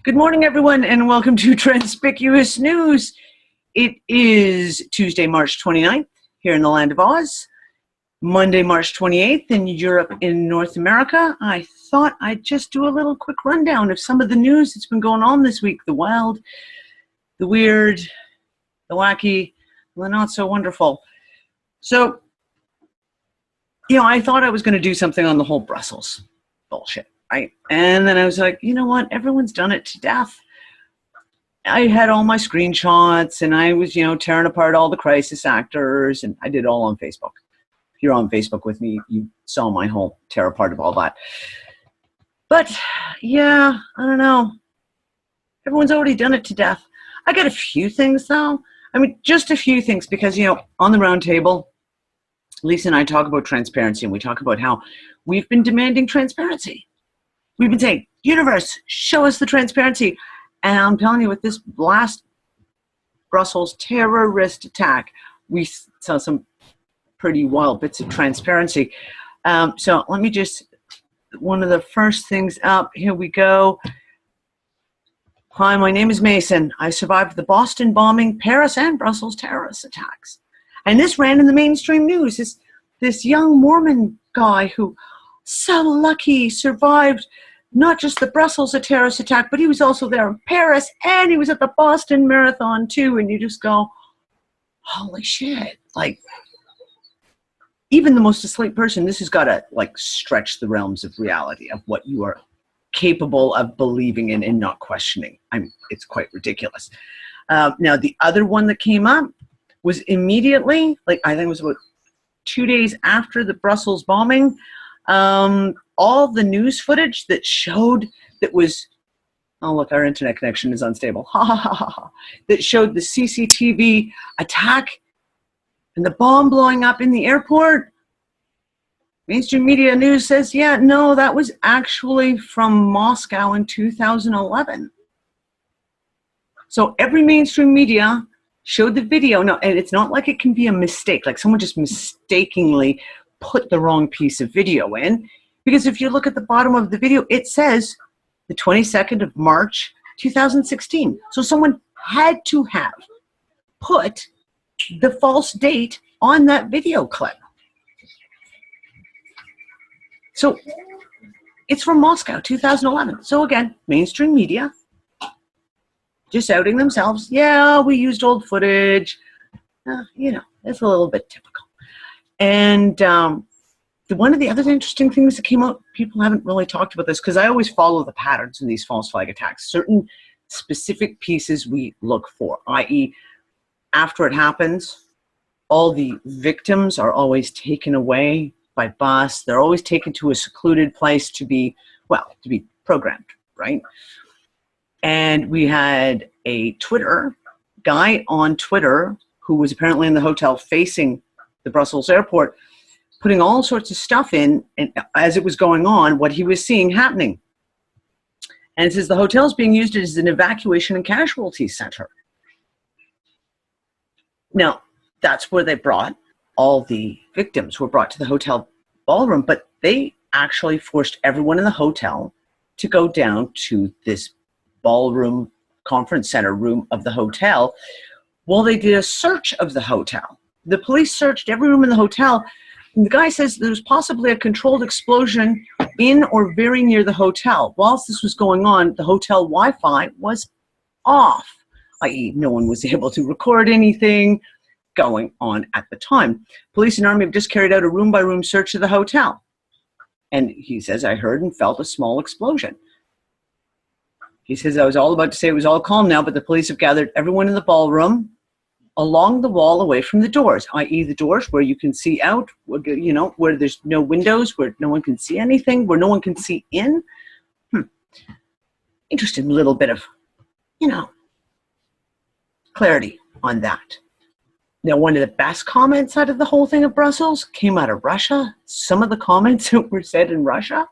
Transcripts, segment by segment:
Good morning, everyone, and welcome to Transpicuous News. It is Tuesday, March 29th here in the land of Oz, Monday, March 28th in Europe and North America. I thought I'd just do a little quick rundown of some of the news that's been going on this week. The wild, the weird, the wacky, the not so wonderful. So, I thought I was going to do something on the whole Brussels bullshit. Right? And then I was like, you know what? Everyone's done it to death. I had all my screenshots and I was, tearing apart all the crisis actors, and I did it all on Facebook. If you're on Facebook with me, you saw my whole tear apart of all that. But yeah, I don't know. Everyone's already done it to death. I got a few things though. I mean, just a few things because, on the round table, Lisa and I talk about transparency, and we talk about how we've been demanding transparency. We've been saying, universe, show us the transparency. And I'm telling you, with this last Brussels terrorist attack, we saw some pretty wild bits of transparency. So let me just, one of the first things up, here we go. Hi, my name is Mason. I survived the Boston bombing, Paris and Brussels terrorist attacks. And this ran in the mainstream news. This young Mormon guy who so lucky survived not just the Brussels terrorist attack, but he was also there in Paris, and he was at the Boston Marathon too. And you just go, holy shit. Like, even the most asleep person, this has got to stretch the realms of reality of what you are capable of believing in and not questioning. It's quite ridiculous. Now, the other one that came up was immediately, I think it was about 2 days after the Brussels bombing, all the news footage that showed that was, oh look, our internet connection is unstable, that showed the CCTV attack and the bomb blowing up in the airport. Mainstream media news says, yeah, no, that was actually from Moscow in 2011. So every mainstream media showed the video. No, and it's not like it can be a mistake, like someone just mistakenly put the wrong piece of video in, because if you look at the bottom of the video, it says the 22nd of March 2016. So someone had to have put the false date on that video clip. So it's from Moscow 2011. So again, mainstream media just outing themselves. Yeah, we used old footage. It's a little bit typical. And one of the other interesting things that came out, people haven't really talked about this, because I always follow the patterns in these false flag attacks. Certain specific pieces we look for, i.e., after it happens, all the victims are always taken away by bus. They're always taken to a secluded place to be programmed, right? And we had a Twitter guy on Twitter who was apparently in the hotel facing the Brussels airport, putting all sorts of stuff in, and as it was going on, what he was seeing happening. And it says the hotel is being used as an evacuation and casualty center. Now, that's where they brought all the victims, were brought to the hotel ballroom, but they actually forced everyone in the hotel to go down to this ballroom conference center room of the hotel while they did a search of the hotel. The police searched every room in the hotel. And the guy says there was possibly a controlled explosion in or very near the hotel. Whilst this was going on, the hotel Wi-Fi was off, i.e. no one was able to record anything going on at the time. Police and Army have just carried out a room-by-room search of the hotel. And he says, I heard and felt a small explosion. He says, I was all about to say it was all calm now, but the police have gathered everyone in the ballroom along the wall away from the doors, i.e. the doors where you can see out, where there's no windows, where no one can see anything, where no one can see in. Interesting little bit of, clarity on that. Now, one of the best comments out of the whole thing of Brussels came out of Russia. Some of the comments that were said in Russia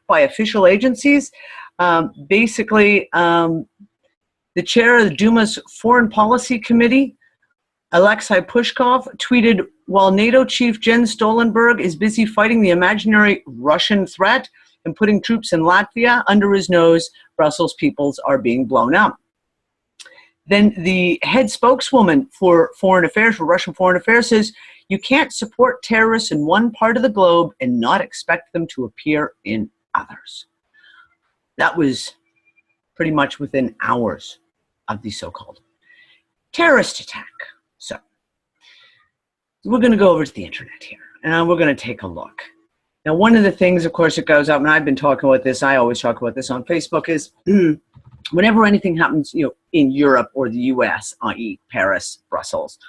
by official agencies, basically, the chair of the Duma's Foreign Policy Committee, Alexei Pushkov, tweeted, while NATO chief Jens Stoltenberg is busy fighting the imaginary Russian threat, and putting troops in Latvia. Under his nose, Brussels peoples are being blown up. Then the head spokeswoman for foreign affairs, for Russian foreign affairs, says you can't support terrorists in one part of the globe and not expect them to appear in others. That was pretty much within hours of the so-called terrorist attack. So we're going to go over to the internet here, and we're going to take a look. Now, one of the things, of course, that goes up, and I've been talking about this, I always talk about this on Facebook, is whenever anything happens, in Europe or the US, i.e. Paris, Brussels,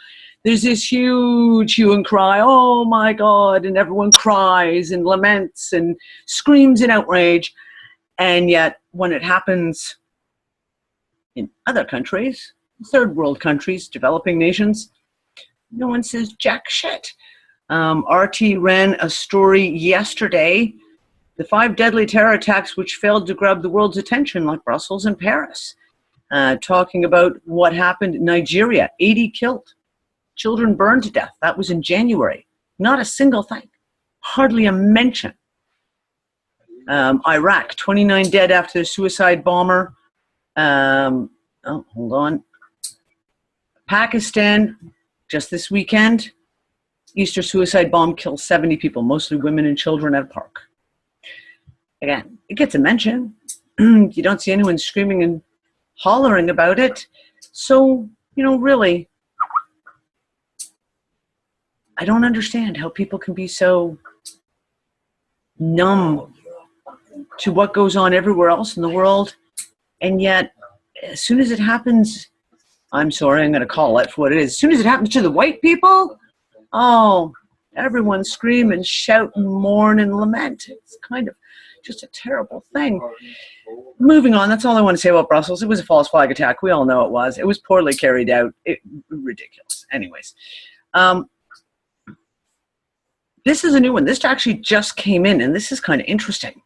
there's this huge hue and cry, oh my God, and everyone cries and laments and screams in outrage. And yet, when it happens in other countries, third world countries, developing nations, no one says jack shit. RT ran a story yesterday, the 5 deadly terror attacks which failed to grab the world's attention, like Brussels and Paris, talking about what happened in Nigeria, 80 killed, children burned to death. That was in January. Not a single thing, hardly a mention. Iraq, 29 dead after the suicide bomber. Hold on. Pakistan, just this weekend, Easter suicide bomb kills 70 people, mostly women and children at a park. Again, it gets a mention. You don't see anyone screaming and hollering about it. So, really, I don't understand how people can be so numb to what goes on everywhere else in the world. And yet, as soon as it happens, I'm sorry, I'm going to call it for what it is. As soon as it happens to the white people, oh, everyone scream and shout and mourn and lament. It's kind of just a terrible thing. Moving on, that's all I want to say about Brussels. It was a false flag attack. We all know it was. It was poorly carried out. Ridiculous. Anyways, this is a new one. This actually just came in, and this is kind of interesting.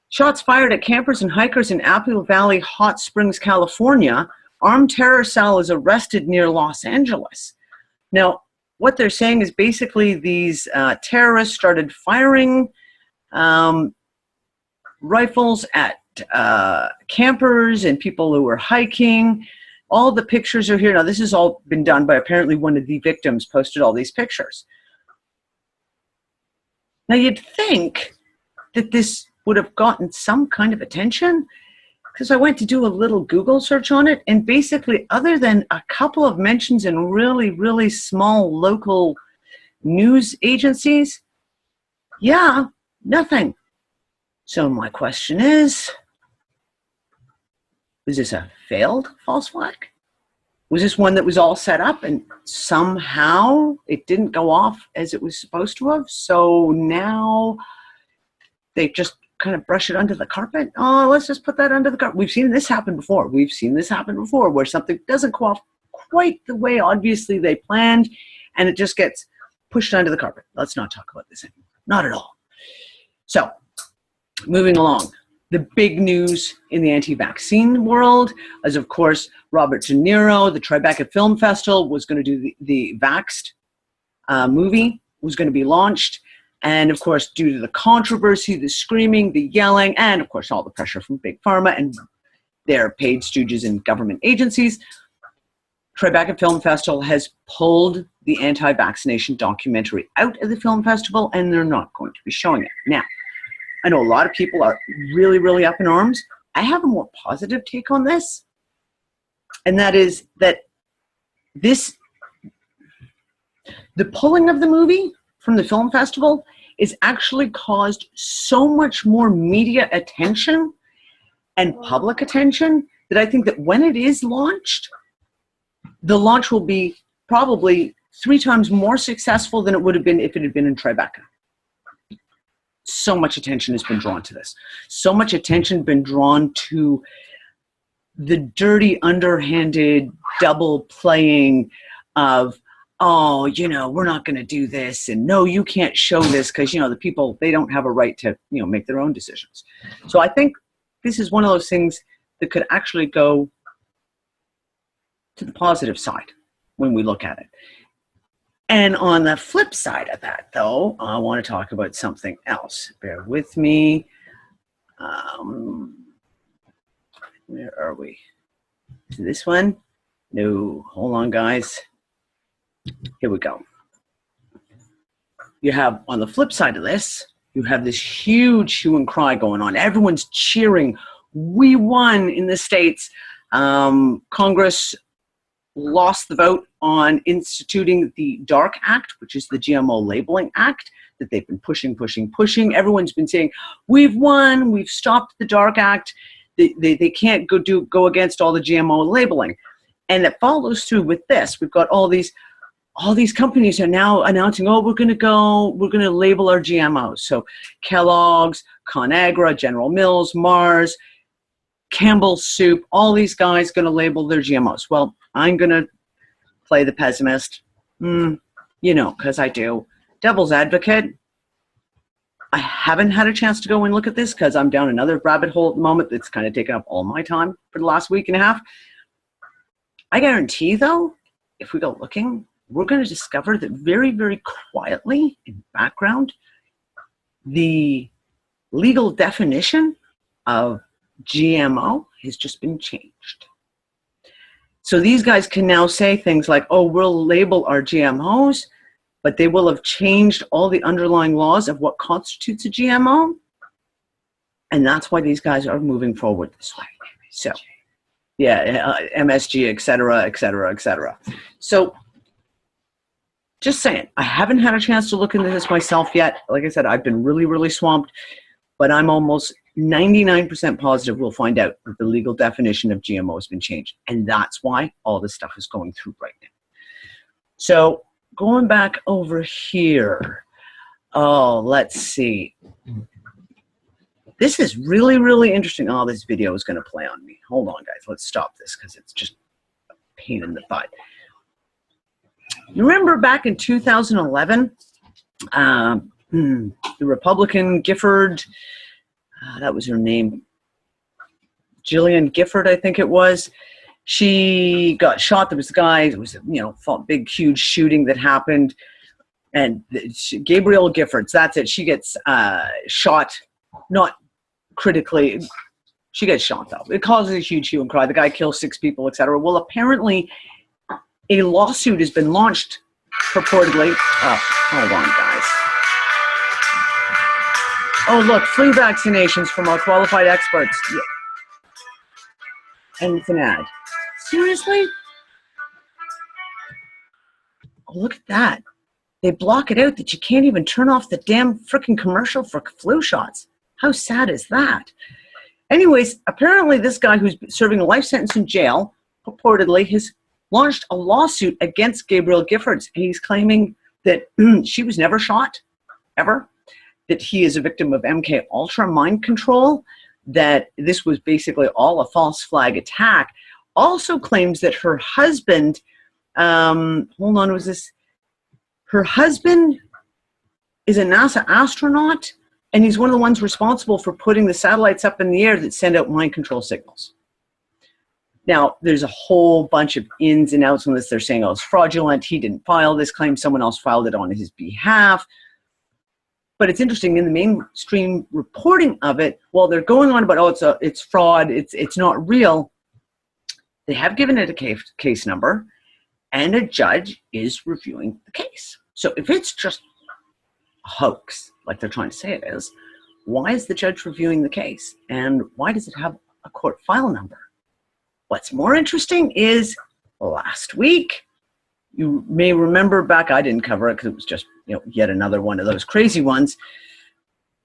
Shots fired at campers and hikers in Apple Valley, Hot Springs, California. Armed terror cell is arrested near Los Angeles. Now, what they're saying is basically these terrorists started firing rifles at campers and people who were hiking. All the pictures are here. Now, this has all been done by apparently one of the victims posted all these pictures. Now, you'd think that this would have gotten some kind of attention, because I went to do a little Google search on it, and basically, other than a couple of mentions in really, really small local news agencies, yeah, nothing. So my question is this a failed false flag? Was this one that was all set up and somehow it didn't go off as it was supposed to have? So now they just kind of brush it under the carpet? Oh, let's just put that under the carpet. We've seen this happen before. We've seen this happen before, where something doesn't go off quite the way obviously they planned, and it just gets pushed under the carpet. Let's not talk about this anymore. Not at all. So, moving along. The big news in the anti-vaccine world is, of course, Robert De Niro. The Tribeca Film Festival was going to do the Vaxxed movie, was going to be launched. And, of course, due to the controversy, the screaming, the yelling, and, of course, all the pressure from Big Pharma and their paid stooges and government agencies, Tribeca Film Festival has pulled the anti-vaccination documentary out of the film festival, and they're not going to be showing it. Now, I know a lot of people are really, really up in arms. I have a more positive take on this, and that is that the pulling of the movie from the film festival is actually caused so much more media attention and public attention that I think that when it is launched, the launch will be probably 3 times more successful than it would have been if it had been in Tribeca. So much attention has been drawn to this. So much attention has been drawn to the dirty, underhanded double playing of, oh, we're not going to do this, and no, you can't show this because, the people, they don't have a right to, make their own decisions. So I think this is one of those things that could actually go to the positive side when we look at it. And on the flip side of that, though, I want to talk about something else. Bear with me. Where are we? Is it this one? No, hold on, guys. Here we go. You have, on the flip side of this, you have this huge hue and cry going on. Everyone's cheering. We won in the States. Congress lost the vote on instituting the DARK Act, which is the GMO Labeling Act that they've been pushing. Everyone's been saying, we've won, we've stopped the DARK Act. They can't go against all the GMO labeling. And it follows through with this. We've got all these companies are now announcing, oh, we're going to label our GMOs. So Kellogg's, ConAgra, General Mills, Mars, Campbell's Soup, all these guys going to label their GMOs. Well, I'm going to play the pessimist, because I do. Devil's advocate. I haven't had a chance to go and look at this because I'm down another rabbit hole at the moment that's kind of taken up all my time for the last week and a half. I guarantee, though, if we go looking, we're going to discover that very, very quietly in the background, the legal definition of GMO has just been changed. So these guys can now say things like, oh, we'll label our GMOs, but they will have changed all the underlying laws of what constitutes a GMO. And that's why these guys are moving forward this way. So, yeah, MSG, et cetera, et cetera, et cetera. So, just saying, I haven't had a chance to look into this myself yet. Like I said, I've been really, really swamped, but I'm almost 99% positive we'll find out that the legal definition of GMO has been changed. And that's why all this stuff is going through right now. So going back over here, oh, let's see. This is really, really interesting. Oh, this video is going to play on me. Hold on, guys. Let's stop this because it's just a pain in the butt. You remember back in 2011, the Republican Gifford, that was her name, Jillian Gifford, I think it was. She got shot. There was a guy, it was a big, huge shooting that happened. And Gabrielle Giffords, that's it. She gets shot, not critically. She gets shot, though. It causes a huge hue and cry. The guy kills 6 people, etc. Well, apparently, a lawsuit has been launched, purportedly. Oh, hold on, guys. Oh, look, flu vaccinations from our qualified experts. Yeah. And it's an ad. Seriously? Oh, look at that. They block it out that you can't even turn off the damn freaking commercial for flu shots. How sad is that? Anyways, apparently this guy who's serving a life sentence in jail, purportedly, has launched a lawsuit against Gabrielle Giffords. He's claiming that she was never shot, ever, that he is a victim of MK Ultra mind control, that this was basically all a false flag attack. Also claims that her husband, her husband is a NASA astronaut, and he's one of the ones responsible for putting the satellites up in the air that send out mind control signals. Now, there's a whole bunch of ins and outs on this. They're saying, oh, it's fraudulent. He didn't file this claim. Someone else filed it on his behalf. But it's interesting, in the mainstream reporting of it, while they're going on about, oh, it's fraud, it's not real, they have given it a case number, and a judge is reviewing the case. So if it's just a hoax, like they're trying to say it is, why is the judge reviewing the case? And why does it have a court file number? What's more interesting is last week, you may remember back, I didn't cover it because it was just yet another one of those crazy ones.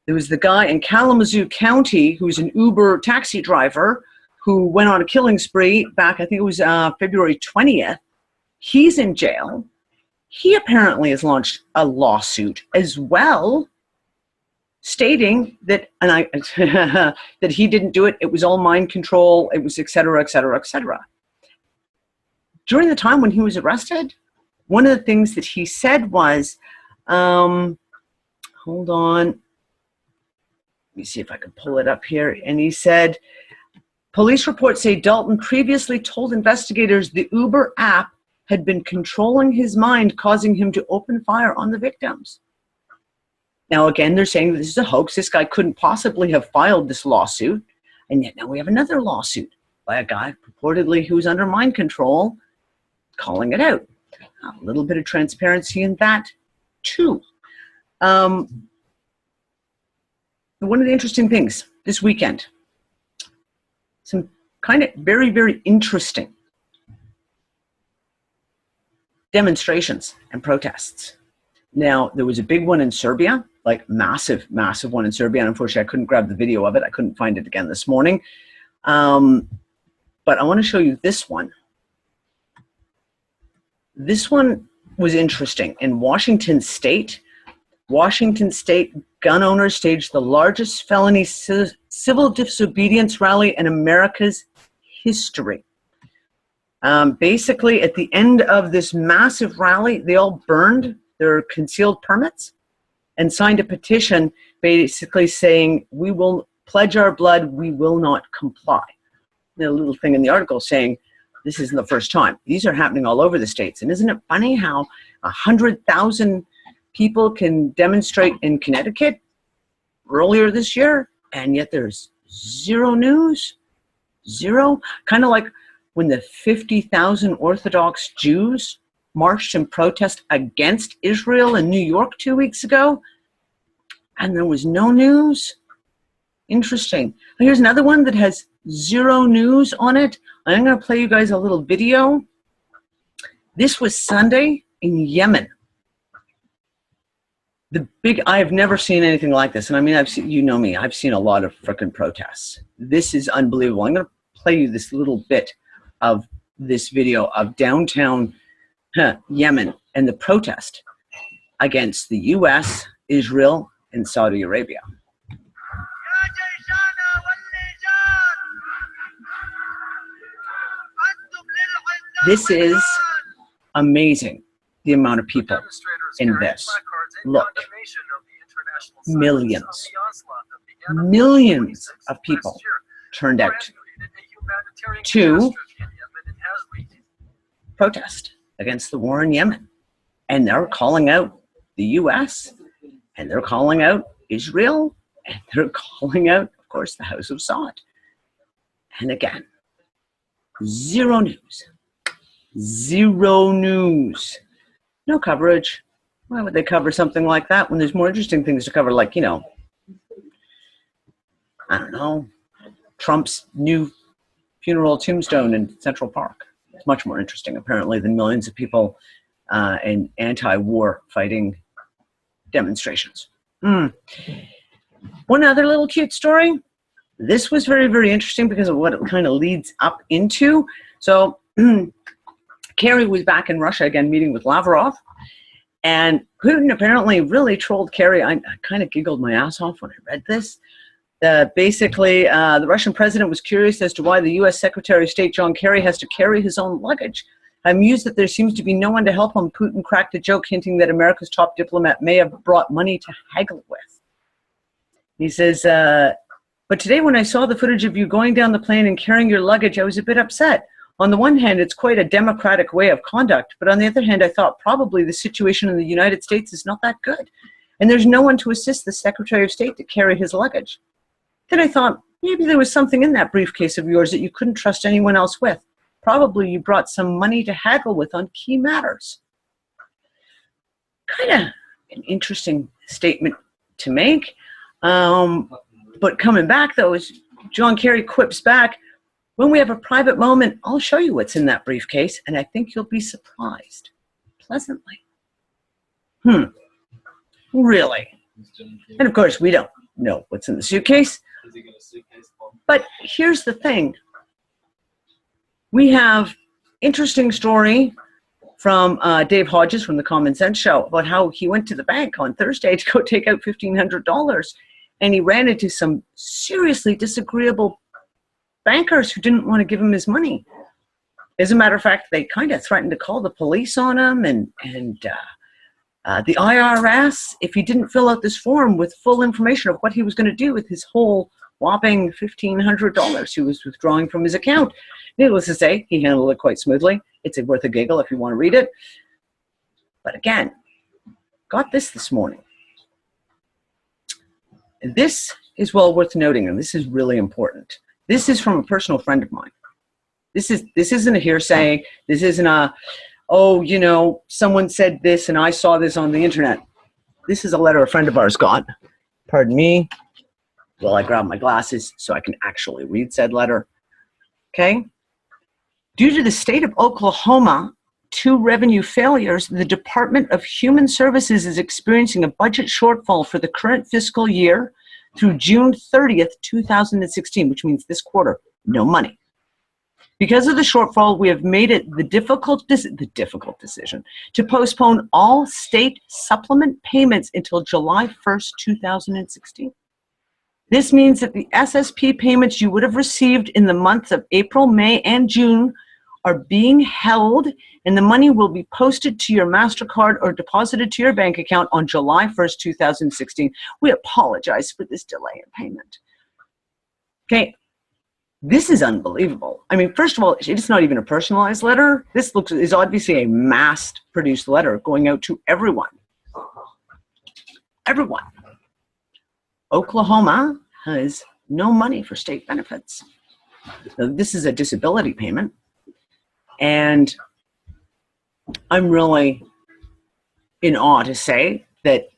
There was the guy in Kalamazoo County who's an Uber taxi driver who went on a killing spree back, I think it was February 20th. He's in jail. He apparently has launched a lawsuit as well, stating that that he didn't do it. It was all mind control. It was et cetera, et cetera, et cetera. During the time when he was arrested, one of the things that he said was, hold on, let me see if I can pull it up here. And he said, police reports say Dalton previously told investigators the Uber app had been controlling his mind, causing him to open fire on the victims. Now, again, they're saying that this is a hoax. This guy couldn't possibly have filed this lawsuit. And yet now we have another lawsuit by a guy purportedly who's under mind control, calling it out. A little bit of transparency in that, too. One of the interesting things this weekend, some kind of very, very interesting demonstrations and protests. Now, there was a big one in Serbia, like massive, massive one in Serbia. And unfortunately, I couldn't grab the video of it. I couldn't find it again this morning. But I want to show you this one. This one was interesting. In Washington State, gun owners staged the largest felony civil disobedience rally in America's history. Basically, at the end of this massive rally, they all burned their concealed permits and signed a petition basically saying, we will pledge our blood, we will not comply. And a little thing in the article saying, this isn't the first time. These are happening all over the states. And isn't it funny how 100,000 people can demonstrate in Connecticut earlier this year, and yet there's zero news? Zero? Kind of like when the 50,000 Orthodox Jews marched in protest against Israel in New York 2 weeks ago, and there was no news. Interesting. Here's another one that has zero news on it. I'm going to play you guys a little video. This was Sunday in Yemen. I've never seen anything like this. And I mean, you know me, I've seen a lot of frickin' protests. This is unbelievable. I'm going to play you this little bit of this video of downtown Yemen and the protest against the US, Israel, and Saudi Arabia. This is amazing, the amount of people in this. Look, millions of people turned out to protest against the war in Yemen. And they're calling out the US, and they're calling out Israel, and they're calling out, of course, the House of Saud. And again, zero news. Zero news. No coverage. Why would they cover something like that when there's more interesting things to cover, like, you know, I don't know, Trump's new funeral tombstone in Central Park. It's much more interesting, apparently, than millions of people in anti-war fighting demonstrations. One other little cute story. This was very, very interesting because of what it kind of leads up into. So Kerry was back in Russia again, meeting with Lavrov. And Putin apparently really trolled Kerry. I kind of giggled my ass off when I read this. Basically, the Russian president was curious as to why the U.S. Secretary of State John Kerry has to carry his own luggage. I'm amused that there seems to be no one to help him. Putin cracked a joke hinting that America's top diplomat may have brought money to haggle with. He says, but today when I saw the footage of you going down the plane and carrying your luggage, I was a bit upset. On the one hand, it's quite a democratic way of conduct, but on the other hand, I thought probably the situation in the United States is not that good, and there's no one to assist the Secretary of State to carry his luggage. Then I thought, maybe there was something in that briefcase of yours that you couldn't trust anyone else with. Probably you brought some money to haggle with on key matters. Kind of an interesting statement to make. But coming back, though, is John Kerry quips back, when we have a private moment, I'll show you what's in that briefcase, and I think you'll be surprised pleasantly. Really? And of course, we don't know what's in the suitcase. But here's the thing. We have interesting story from Dave Hodges from the Common Sense Show about how he went to the bank on Thursday to go take out $1,500, and he ran into some seriously disagreeable bankers who didn't want to give him his money. As a matter of fact, they kind of threatened to call the police on him and the IRS if he didn't fill out this form with full information of what he was going to do with his whole whopping $1,500 he was withdrawing from his account. Needless to say, he handled it quite smoothly. It's worth a giggle if you want to read it. But again, got this morning. This is well worth noting, and this is really important. This is from a personal friend of mine. This isn't a hearsay. This isn't a, oh, you know, someone said this and I saw this on the internet. This is a letter a friend of ours got. Pardon me while I grab my glasses so I can actually read said letter. Okay? Due to the state of Oklahoma, 2 revenue failures, the Department of Human Services is experiencing a budget shortfall for the current fiscal year through June 30th, 2016, which means this quarter, no money. Because of the shortfall, we have made it the difficult decision to postpone all state supplement payments until July 1st, 2016. This means that the SSP payments you would have received in the months of April, May, and June are being held, and the money will be posted to your MasterCard or deposited to your bank account on July 1st, 2016. We apologize for this delay in payment. Okay. This is unbelievable. I mean, first of all, it's not even a personalized letter. This is obviously a mass-produced letter going out to everyone. Everyone. Oklahoma has no money for state benefits. So this is a disability payment. And I'm really in awe to say that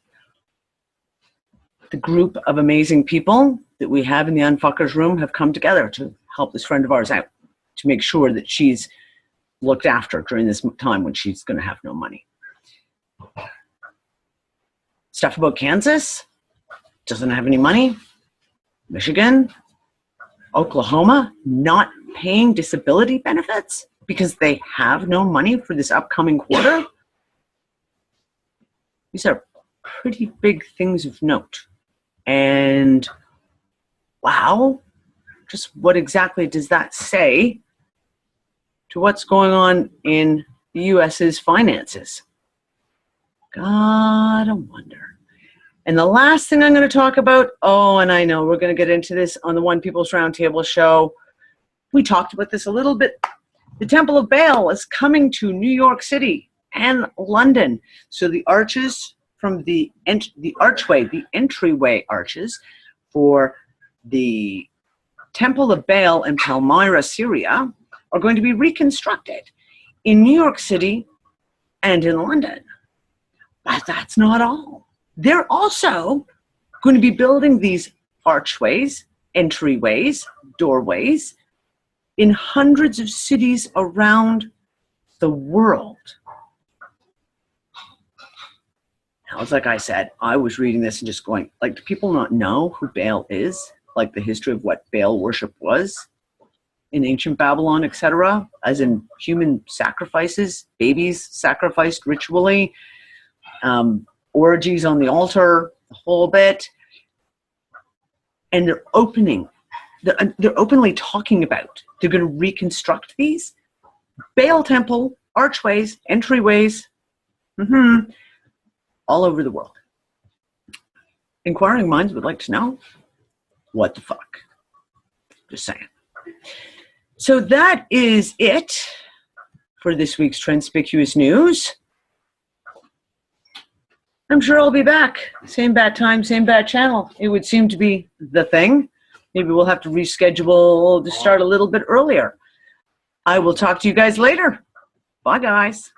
the group of amazing people that we have in the Unfuckers room have come together to help this friend of ours out, to make sure that she's looked after during this time when she's going to have no money. Stuff about Kansas, doesn't have any money. Michigan, Oklahoma, not paying disability benefits because they have no money for this upcoming quarter. These are pretty big things of note. And wow, just what exactly does that say to what's going on in the U.S.'s finances? Gotta wonder. And the last thing I'm going to talk about, oh, and I know we're going to get into this on the One People's Roundtable show. We talked about this a little bit. The Temple of Baal is coming to New York City and London. So the arches from the entryway arches for the Temple of Baal in Palmyra, Syria, are going to be reconstructed in New York City and in London. But that's not all. They're also going to be building these archways, entryways, doorways in hundreds of cities around the world. Now, it's like I said, I was reading this and just going, like, do people not know who Baal is? Like the history of what Baal worship was in ancient Babylon, etc., as in human sacrifices, babies sacrificed ritually, orgies on the altar, the whole bit. And they're openly talking about, they're going to reconstruct these Baal temple, archways, entryways, all over the world. Inquiring minds would like to know, what the fuck? Just saying. So that is it for this week's Transpicuous News. I'm sure I'll be back. Same bad time, same bad channel. It would seem to be the thing. Maybe we'll have to reschedule to start a little bit earlier. I will talk to you guys later. Bye, guys.